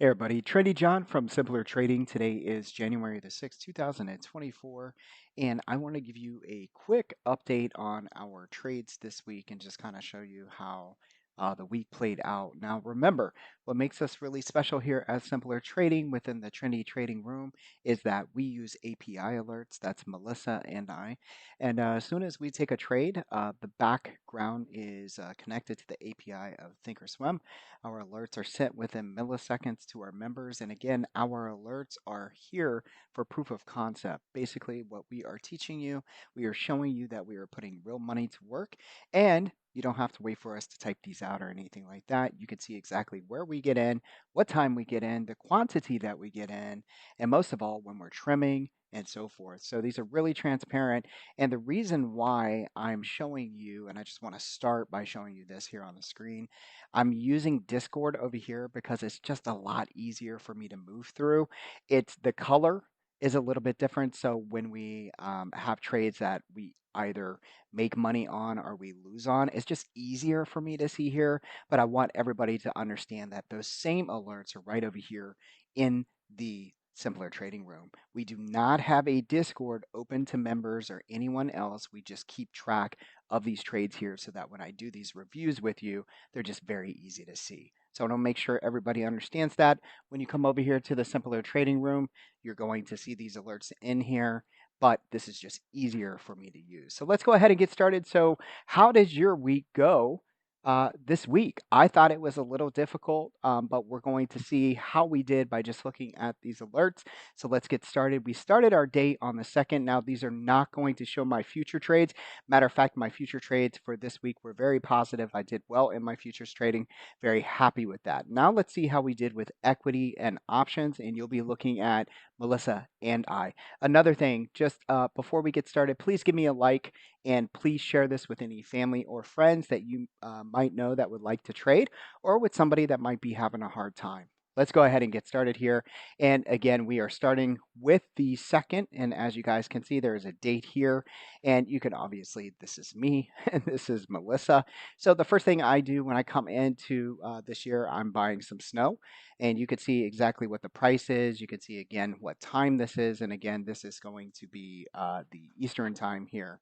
Hey everybody, Trendy John from Simpler Trading. Today is January the 6th, 2024, and I want to give you a quick update on our trades this week and just kind of show you how the week played out. Now, remember, what makes us really special here at Simpler Trading within the Trendy Trading Room is that we use API alerts. That's Melissa and I. And as soon as we take a trade, the background is connected to the API of Thinkorswim. Our alerts are sent within milliseconds to our members. And again, our alerts are here for proof of concept. Basically, what we are teaching you, we are showing you that we are putting real money to work. And you don't have to wait for us to type these out or anything like that. You can see exactly where we get in, what time we get in, the quantity that we get in, and most of all, when we're trimming and so forth. So these are really transparent. And the reason why I'm showing you, and I just want to start by showing you this here on the screen, I'm using Discord over here because it's just a lot easier for me to move through. It's the color is a little bit different. So when we have trades that we either make money on or we lose on, it's just easier for me to see here. But I want everybody to understand that those same alerts are right over here in the Simpler Trading Room. We do not have a Discord open to members or anyone else. We just keep track of these trades here so that when I do these reviews with you, they're just very easy to see. So I want to make sure everybody understands that. When you come over here to the Simpler Trading Room, you're going to see these alerts in here, but this is just easier for me to use. So let's go ahead and get started. So how does your week go? This week, I thought it was a little difficult, but we're going to see how we did by just looking at these alerts. So let's get started. We started our day on the 2nd. Now, these are not going to show my future trades. Matter of fact, my future trades for this week were very positive. I did well in my futures trading. Very happy with that. Now, let's see how we did with equity and options, and you'll be looking at Melissa and I. Another thing, just before we get started, please give me a like and please share this with any family or friends that you might know that would like to trade or with somebody that might be having a hard time. Let's go ahead and get started here. And again, we are starting with the 2nd. And as you guys can see, there is a date here. And you can obviously, this is me and this is Melissa. So the first thing I do when I come into this year, I'm buying some snow. And you can see exactly what the price is. You can see again what time this is. And again, this is going to be the Eastern time here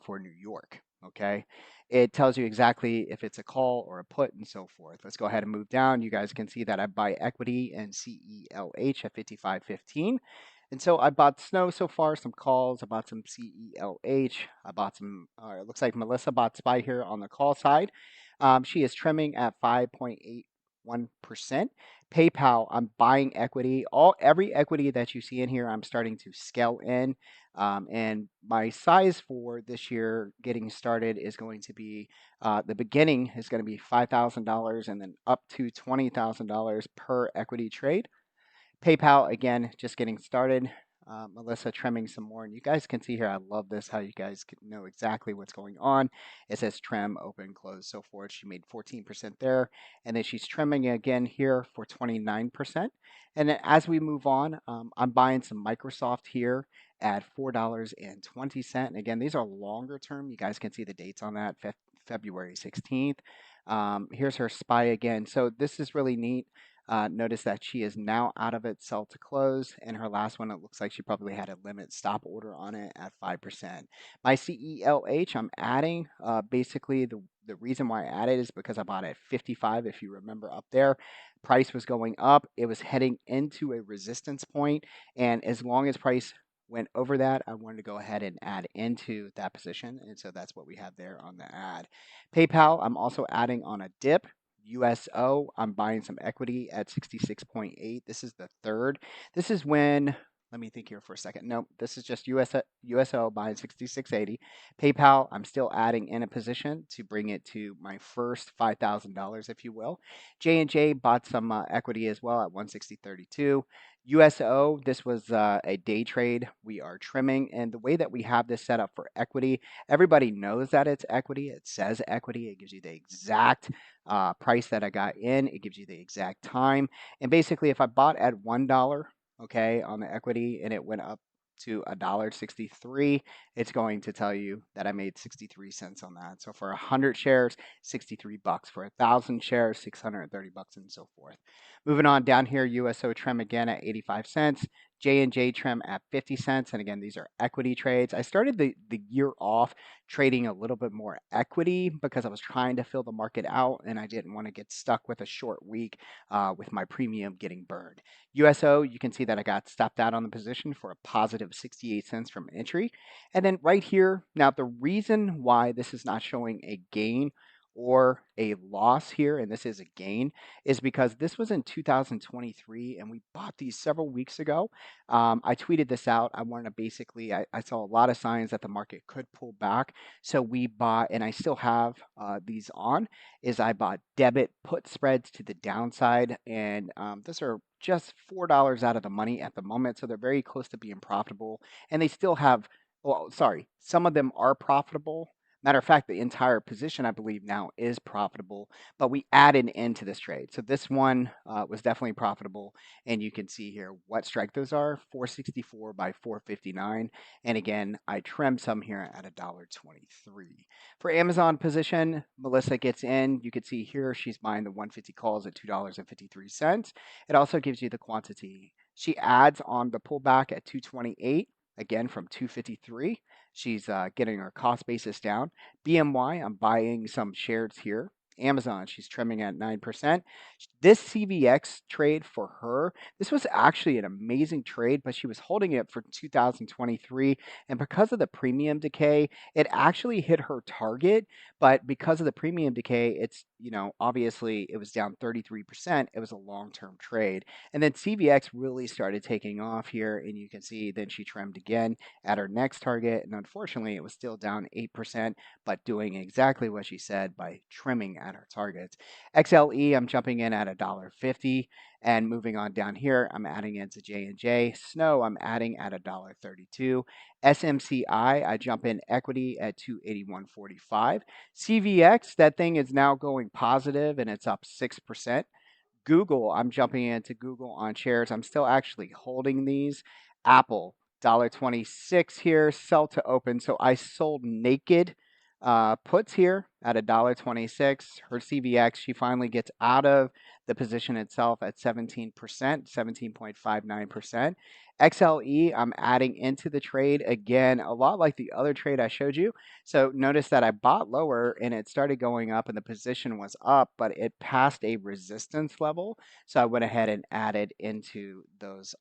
for New York. Okay. It tells you exactly if it's a call or a put and so forth. Let's go ahead and move down. You guys can see that I buy equity and CELH at 55.15. And so I bought snow so far, some calls. I bought some CELH. I bought some, it looks like Melissa bought SPY here on the call side. She is trimming at 5.81%. PayPal, I'm buying equity. Every equity that you see in here, I'm starting to scale in. And my size for this year getting started is going to be the beginning is going to be $5,000 and then up to $20,000 per equity trade. PayPal, again, just getting started. Melissa trimming some more. And you guys can see here, I love this, how you guys know exactly what's going on. It says trim, open, close, so forth. She made 14% there. And then she's trimming again here for 29%. And then as we move on, I'm buying some Microsoft here at $4.20. And again, these are longer term. You guys can see the dates on that, February 16th. Here's her SPY again. So this is really neat. Notice that she is now out of it, sell to close. And her last one, it looks like she probably had a limit stop order on it at 5%. My CELH, I'm adding. Basically, the reason why I added is because I bought it at 55, if you remember up there. Price was going up. It was heading into a resistance point. And as long as price went over that, I wanted to go ahead and add into that position. And so that's what we have there on the add. PayPal, I'm also adding on a dip. USO, I'm buying some equity at 66.8. This is the third. This is when, let me think here for a second. Nope, this is just USO buying 66.80. PayPal, I'm still adding in a position to bring it to my first $5,000, if you will. J&J bought some equity as well at 160.32. USO, this was a day trade. We are trimming, and the way that we have this set up for equity, everybody knows that it's equity. It says equity. It gives you the exact price that I got in. It gives you the exact time. And basically, if I bought at $1, okay, on the equity and it went up to $1.63, it's going to tell you that I made 63 cents on that. So for 100 shares, 63 bucks. For 1,000 shares, 630 bucks, and so forth. Moving on down here, USO trim again at 85 cents. J&J trim at 50 cents. And again, these are equity trades. I started the year off trading a little bit more equity because I was trying to fill the market out and I didn't want to get stuck with a short week with my premium getting burned. USO, you can see that I got stopped out on the position for a positive 68 cents from entry. And then right here, now the reason why this is not showing a gain or a loss here, and this is a gain, is because this was in 2023 and we bought these several weeks ago. I tweeted this out. I wanted to basically, I saw a lot of signs that the market could pull back. So we bought, and I still have these on, is I bought debit put spreads to the downside. And those are just $4 out of the money at the moment. So they're very close to being profitable. And they still have, well, sorry, some of them are profitable. Matter of fact, the entire position, I believe, now is profitable, but we added into this trade. So this one was definitely profitable. And you can see here what strike those are, 464 by 459. And again, I trimmed some here at $1.23. For Amazon position, Melissa gets in. You can see here she's buying the 150 calls at $2.53. It also gives you the quantity. She adds on the pullback at 228, again from 253. She's getting her cost basis down. BMY, I'm buying some shares here. Amazon, she's trimming at 9%. This CVX trade for her, this was actually an amazing trade, but she was holding it for 2023. And because of the premium decay, it actually hit her target. But because of the premium decay, it's, obviously it was down 33%. It was a long term trade. And then CVX really started taking off here. And you can see then she trimmed again at her next target. And unfortunately, it was still down 8%, but doing exactly what she said by trimming at her targets. XLE, I'm jumping in at $1.50, and moving on down here, I'm adding into J&J. Snow, I'm adding at $1.32. SMCI, I jump in equity at 281.45. CVX, that thing is now going positive and it's up 6%. Google, I'm jumping into Google on shares. I'm still actually holding these. Apple, $1.26 here, sell to open. So I sold naked puts here at $1.26. Her CVX, she finally gets out of the position itself at 17%, 17.59%. XLE, I'm adding into the trade again, a lot like the other trade I showed you. So notice that I bought lower and it started going up and the position was up, but it passed a resistance level. So I went ahead and added into those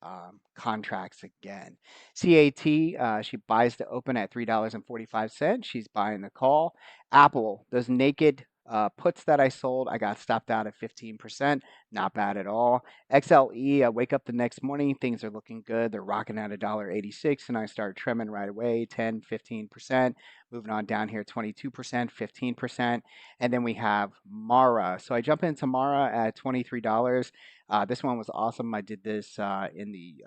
contracts again. CAT, she buys to open at $3.45. She's buying the call. Apple, those naked puts that I sold, I got stopped out at 15%. Not bad at all. XLE, I wake up the next morning, things are looking good. They're rocking at $1.86, and I start trimming right away, 10, 15%. Moving on down here, 22%, 15%. And then we have Mara. So I jump into Mara at $23. This one was awesome. I did this in the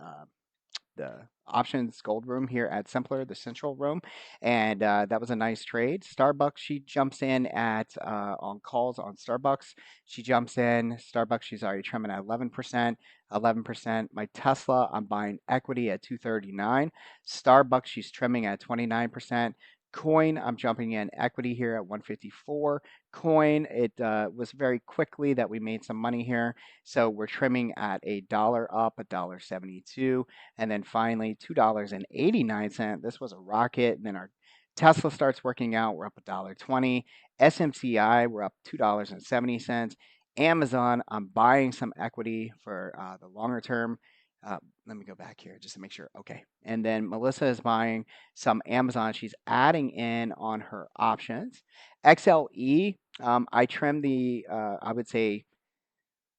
options gold room here at Simpler, the central room, and that was a nice trade. Starbucks, she jumps in at on calls on Starbucks. She jumps in Starbucks. She's already trimming at 11%. 11%. My Tesla, I'm buying equity at 239. Starbucks, she's trimming at 29%. Coin, I'm jumping in equity here at 154. Coin, it was very quickly that we made some money here. So we're trimming at $1 up, $1.72. And then finally, $2.89. This was a rocket. And then our Tesla starts working out. We're up $1.20. SMCI, we're up $2.70. Amazon, I'm buying some equity for the longer term. Let me go back here just to make sure. Okay. And then Melissa is buying some Amazon. She's adding in on her options. XLE, I trimmed I would say,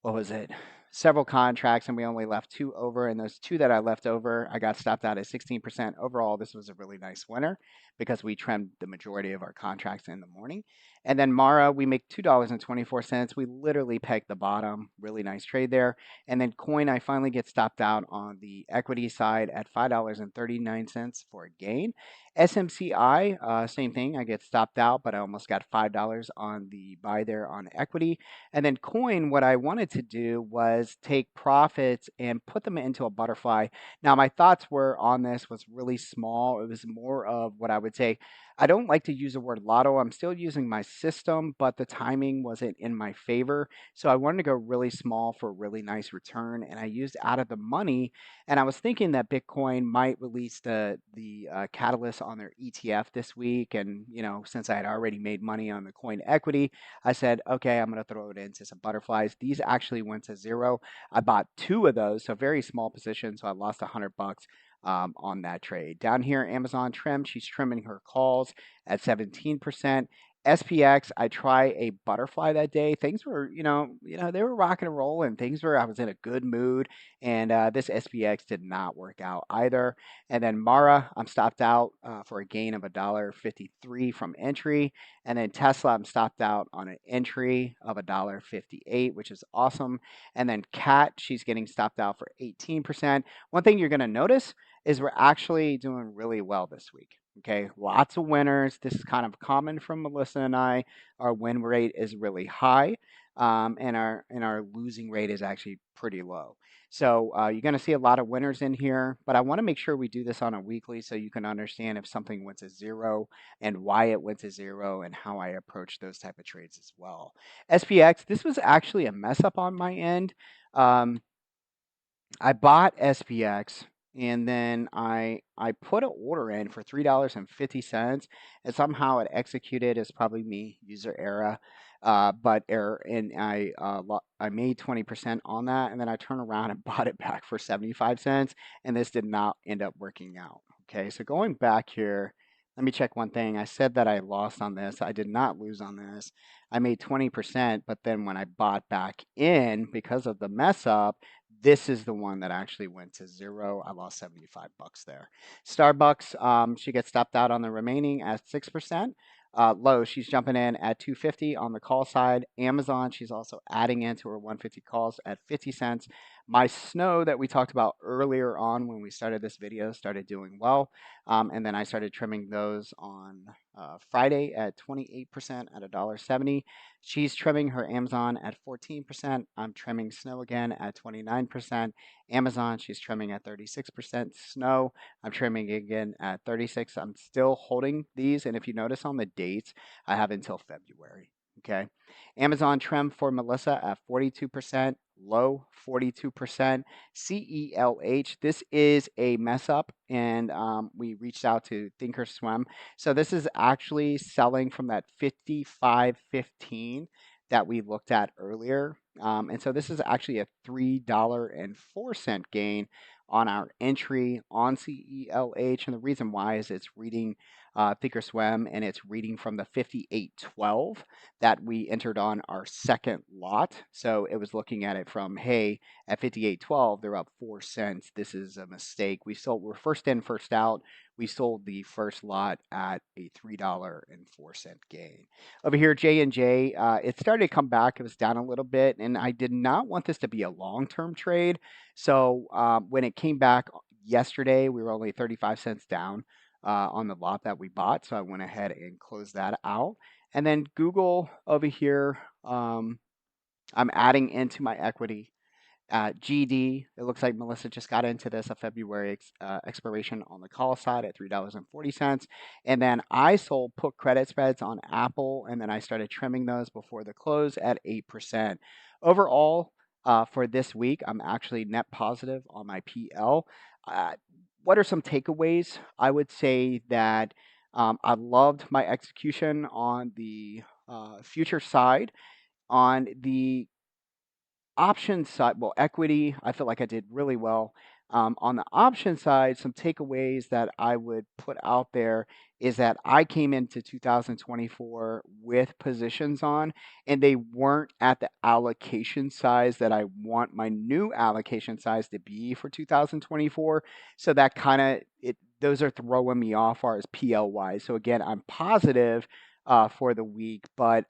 what was it? Several contracts, and we only left two over. And those two that I left over, I got stopped out at 16%. Overall, this was a really nice winner because we trimmed the majority of our contracts in the morning. And then Mara, we make $2.24. We literally pegged the bottom. Really nice trade there. And then Coin, I finally get stopped out on the equity side at $5.39 for a gain. SMCI, same thing. I get stopped out, but I almost got $5 on the buy there on equity. And then Coin, what I wanted to do was take profits and put them into a butterfly. Now, my thoughts were on this was really small. It was more of what I would say. I don't like to use the word lotto. I'm still using my system, but the timing wasn't in my favor. So I wanted to go really small for a really nice return. And I used out of the money. And I was thinking that Bitcoin might release the catalyst on their ETF this week. And, since I had already made money on the coin equity, I said, okay, I'm going to throw it into some butterflies. These actually went to zero. I bought two of those, so very small position. So I lost $100 on that trade. Down here, Amazon trim. She's trimming her calls at 17%. SPX, I try a butterfly that day. Things were, they were rocking and rolling. I was in a good mood, and this SPX did not work out either. And then Mara, I'm stopped out for a gain of $1.53 from entry. And then Tesla, I'm stopped out on an entry of $1.58, which is awesome. And then Cat, she's getting stopped out for 18%. One thing you're going to notice is we're actually doing really well this week. Okay, lots of winners. This is kind of common from Melissa and I. Our win rate is really high, and our losing rate is actually pretty low. So you're going to see a lot of winners in here, but I want to make sure we do this on a weekly so you can understand if something went to zero and why it went to zero and how I approach those type of trades as well. SPX, this was actually a mess up on my end. Um, I bought SPX and then I put an order in for $3.50 and somehow it executed. It's probably me, user error, but error, and I made 20% on that, and then I turned around and bought it back for 75 cents, and this did not end up working out. Okay, so going back here, let me check one thing. I said that I lost on this. I did not lose on this. I made 20%, but then when I bought back in because of the mess up, this is the one that actually went to zero. I lost $75 there. Starbucks, she gets stopped out on the remaining at 6%. Low, she's jumping in at 250 on the call side. Amazon, she's also adding into her 150 calls at 50 cents. My snow that we talked about earlier on when we started this video started doing well. And then I started trimming those on Friday at 28% at $1.70. She's trimming her Amazon at 14%. I'm trimming snow again at 29%. Amazon, she's trimming at 36%. Snow, I'm trimming again at 36. I'm still holding these, and if you notice on the dates, I have until February. Okay. Amazon trim for Melissa at 42%, low 42%. CELH, this is a mess up, and we reached out to Thinkorswim. So this is actually selling from that 55.15 that we looked at earlier. And so this is actually a $3.04 gain on our entry on CELH. And the reason why is it's reading Thinkorswim and it's reading from the 58.12 that we entered on our second lot. So it was looking at it from, hey, at 58.12, they're up 4 cents. This is a mistake. We're first in, first out. We sold the first lot at a $3.04 gain. Over here, J&J, it started to come back. It was down a little bit, and I did not want this to be a long-term trade. So when it came back yesterday, we were only 35 cents down on the lot that we bought. So I went ahead and closed that out. And then Google over here, I'm adding into my equity. GD, it looks like Melissa just got into this, a February expiration on the call side at $3.40. And then I sold put credit spreads on Apple, and then I started trimming those before the close at 8%. Overall, for this week, I'm actually net positive on my PL. What are some takeaways? I would say that I loved my execution on the future side. On the option side, well, equity, I feel like I did really well. On the option side, some takeaways that I would put out there is that I came into 2024 with positions on, and they weren't at the allocation size that I want my new allocation size to be for 2024. So that kind of those are throwing me off as far as PL wise. So again, I'm positive for the week, but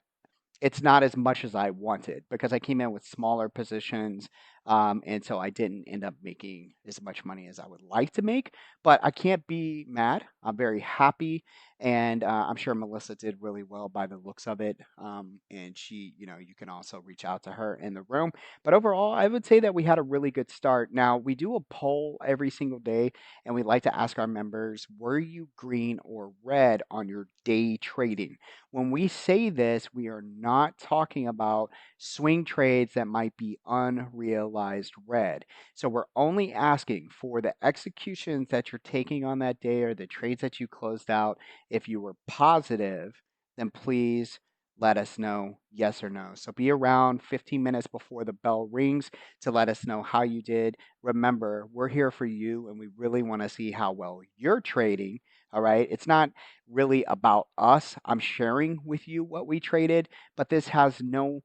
it's not as much as I wanted because I came in with smaller positions, and so I didn't end up making as much money as I would like to make. But I can't be mad. I'm very happy, and I'm sure Melissa did really well by the looks of it. And she, you can also reach out to her in the room. But overall, I would say that we had a really good start. Now we do a poll every single day, and we like to ask our members, were you green or red on your day trading? When we say this, we are not talking about swing trades that might be unrealized red. So we're only asking for the executions that you're taking on that day or the trades that you closed out. If you were positive, then please let us know yes or no. So be around 15 minutes before the bell rings to let us know how you did. Remember, we're here for you and we really want to see how well you're trading. All right. It's not really about us. I'm sharing with you what we traded, but this has no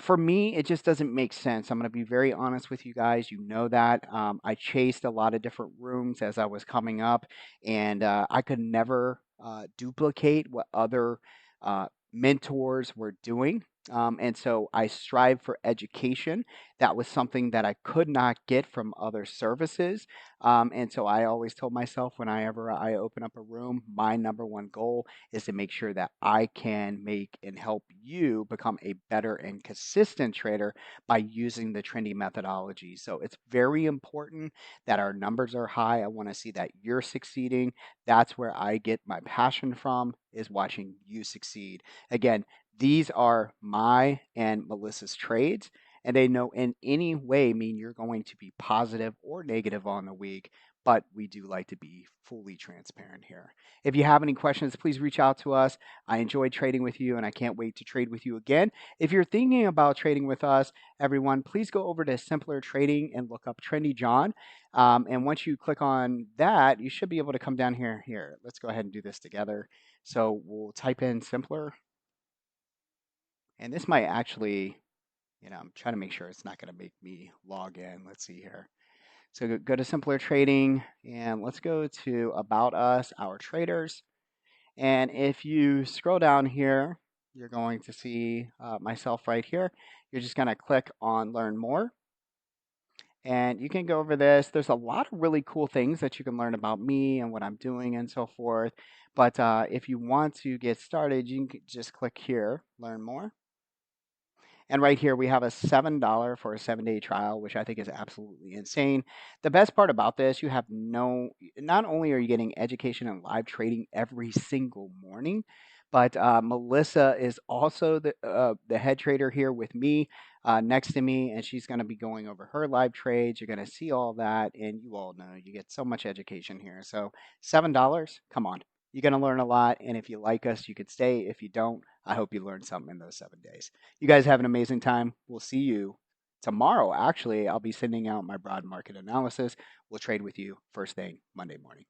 for me, it just doesn't make sense. I'm going to be very honest with you guys. You know that. I chased a lot of different rooms as I was coming up, and I could never duplicate what other mentors were doing. And so I strive for education. That was something that I could not get from other services. And so I always told myself whenever I open up a room, my number one goal is to make sure that I can make and help you become a better and consistent trader by using the trendy methodology. So it's very important that our numbers are high. I want to see that you're succeeding. That's where I get my passion from, is watching you succeed. Again, these are my and Melissa's trades, and they know in any way mean you're going to be positive or negative on the week, but we do like to be fully transparent here. If you have any questions, please reach out to us. I enjoyed trading with you and I can't wait to trade with you again. If you're thinking about trading with us, everyone, please go over to Simpler Trading and look up Trendy John. And once you click on that, you should be able to come down here. Here, let's go ahead and do this together. So we'll type in Simpler, and this might actually, I'm trying to make sure it's not going to make me log in. Let's see here. So go to Simpler Trading and let's go to About Us, Our Traders. And if you scroll down here, you're going to see myself right here. You're just going to click on Learn More. And you can go over this. There's a lot of really cool things that you can learn about me and what I'm doing and so forth. But if you want to get started, you can just click here, Learn More. And right here, we have a $7 for a 7-day trial, which I think is absolutely insane. The best part about this, you have not only are you getting education and live trading every single morning, but Melissa is also the head trader here with me next to me, and she's going to be going over her live trades. You're going to see all that, and you all know you get so much education here. So $7, come on. You're going to learn a lot, and if you like us, you could stay. If you don't, I hope you learned something in those 7 days. You guys have an amazing time. We'll see you tomorrow. Actually, I'll be sending out my broad market analysis. We'll trade with you first thing Monday morning.